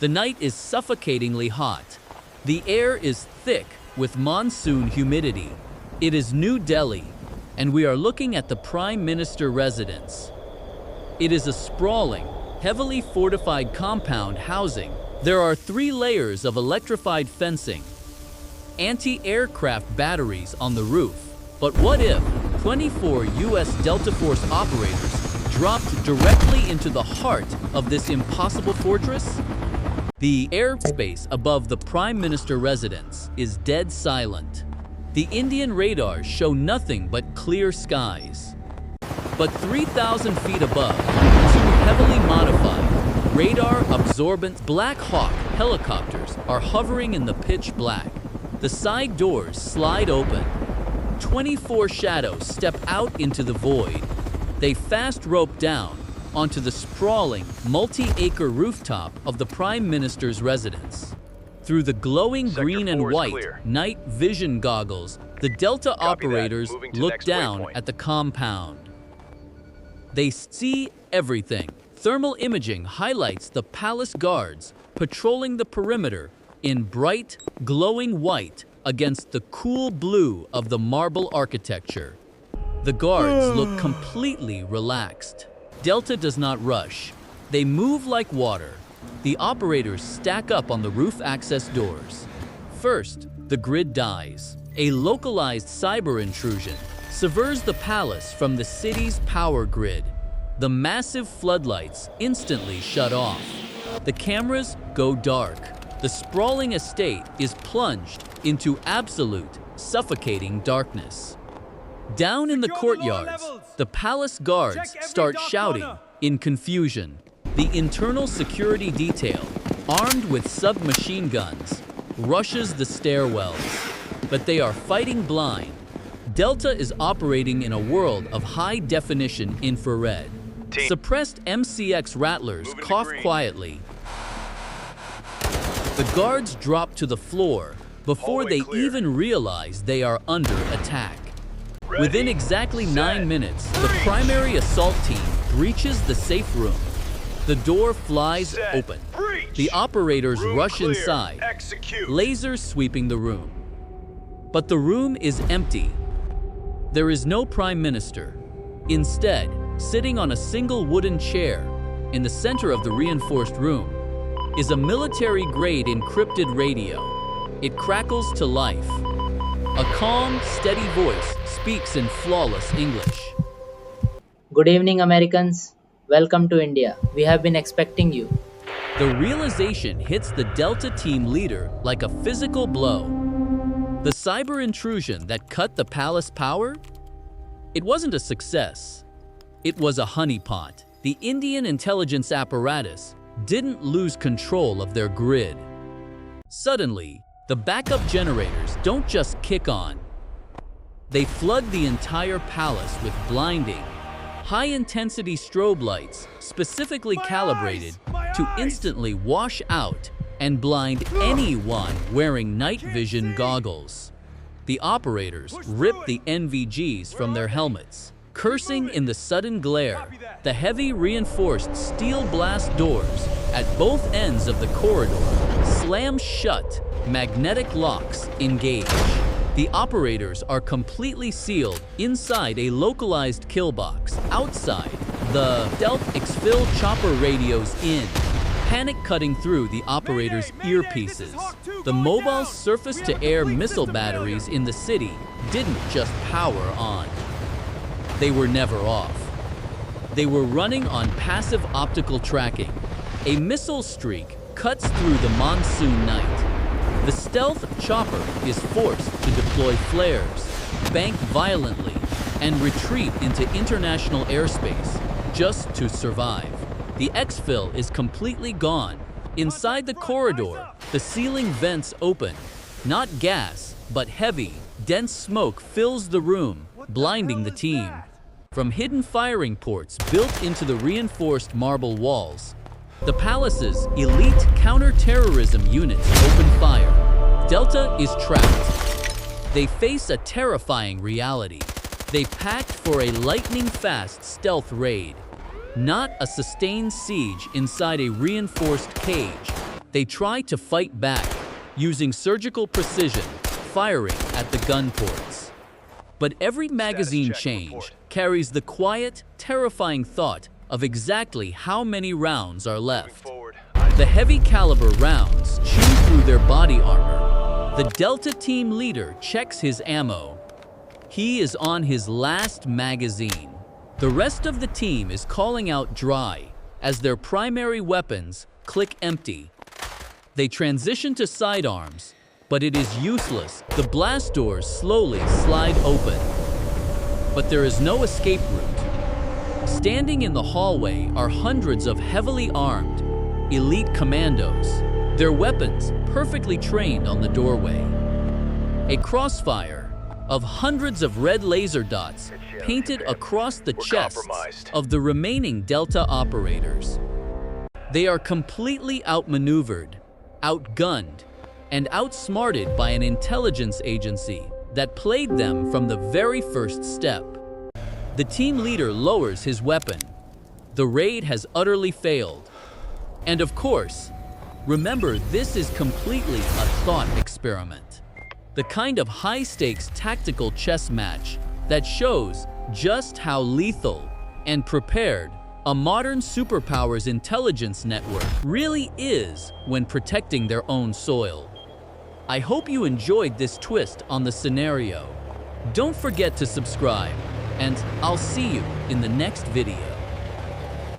The night is suffocatingly hot. The air is thick with monsoon humidity. It is New Delhi, and we are looking at the Prime Minister residence. It is a sprawling, heavily fortified compound housing. There are 3 layers of electrified fencing, anti-aircraft batteries on the roof. But what if 24 U.S. Delta Force operators dropped directly into the heart of this impossible fortress? The airspace above the Prime Minister residence is dead silent. The Indian radars show nothing but clear skies. But 3,000 feet above, 2 heavily modified, radar-absorbent Black Hawk helicopters are hovering in the pitch black. The side doors slide open. 24 shadows step out into the void. They fast rope down onto the sprawling, multi-acre rooftop of the Prime Minister's residence. Through the glowing green and white night vision goggles, the Delta operators look down at the compound. They see everything. Thermal imaging highlights the palace guards patrolling the perimeter in bright, glowing white against the cool blue of the marble architecture. The guards look completely relaxed. Delta does not rush. They move like water. The operators stack up on the roof access doors. First, the grid dies. A localized cyber intrusion severs the palace from the city's power grid. The massive floodlights instantly shut off. The cameras go dark. The sprawling estate is plunged into absolute, suffocating darkness. Down in the courtyards, the palace guards start shouting in confusion. The internal security detail, armed with submachine guns, rushes the stairwells. But they are fighting blind. Delta is operating in a world of high-definition infrared. Suppressed MCX rattlers cough quietly. The guards drop to the floor before they even realize they are under attack. Within exactly 9 minutes, the primary assault team breaches the safe room. The door flies open. The operators rush inside, lasers sweeping the room. But the room is empty. There is no Prime Minister. Instead, sitting on a single wooden chair in the center of the reinforced room is a military-grade encrypted radio. It crackles to life. A calm, steady voice speaks in flawless English. Good evening, Americans. Welcome to India. We have been expecting you. The realization hits the Delta team leader like a physical blow. The cyber intrusion that cut the palace power? It wasn't a success. It was a honeypot. The Indian intelligence apparatus didn't lose control of their grid. Suddenly, the backup generators don't just kick on. They flood the entire palace with blinding, high-intensity strobe lights specifically calibrated to instantly wash out and blind anyone wearing night vision goggles. The operators rip the NVGs from their helmets, cursing in the sudden glare. The heavy reinforced steel blast doors at both ends of the corridor slam shut. Magnetic locks engage. The operators are completely sealed inside a localized kill box. Outside, the stealth exfil chopper radios in, panic cutting through the operators' earpieces. The mobile surface-to-air missile batteries in the city didn't just power on. They were never off. They were running on passive optical tracking. A missile streak cuts through the monsoon night. The stealth chopper is forced to deploy flares, bank violently, and retreat into international airspace just to survive. The exfil is completely gone. Inside the corridor, the ceiling vents open. Not gas, but heavy, dense smoke fills the room, blinding the team. From hidden firing ports built into the reinforced marble walls, the palace's elite counter-terrorism units open fire. Delta is trapped. They face a terrifying reality. They packed for a lightning-fast stealth raid, not a sustained siege inside a reinforced cage. They try to fight back, using surgical precision, firing at the gun ports. But every magazine change carries the quiet, terrifying thought of exactly how many rounds are left. The heavy caliber rounds chew through their body armor. The Delta team leader checks his ammo. He is on his last magazine. The rest of the team is calling out dry as their primary weapons click empty. They transition to sidearms, but it is useless. The blast doors slowly slide open. But there is no escape route. Standing in the hallway are hundreds of heavily armed, elite commandos, their weapons perfectly trained on the doorway. A crossfire of hundreds of red laser dots painted across the chests of the remaining Delta operators. They are completely outmaneuvered, outgunned, and outsmarted by an intelligence agency that played them from the very first step. The team leader lowers his weapon. The raid has utterly failed. And of course, remember, this is completely a thought experiment. The kind of high-stakes tactical chess match that shows just how lethal and prepared a modern superpower's intelligence network really is when protecting their own soil. I hope you enjoyed this twist on the scenario. Don't forget to subscribe, and I'll see you in the next video.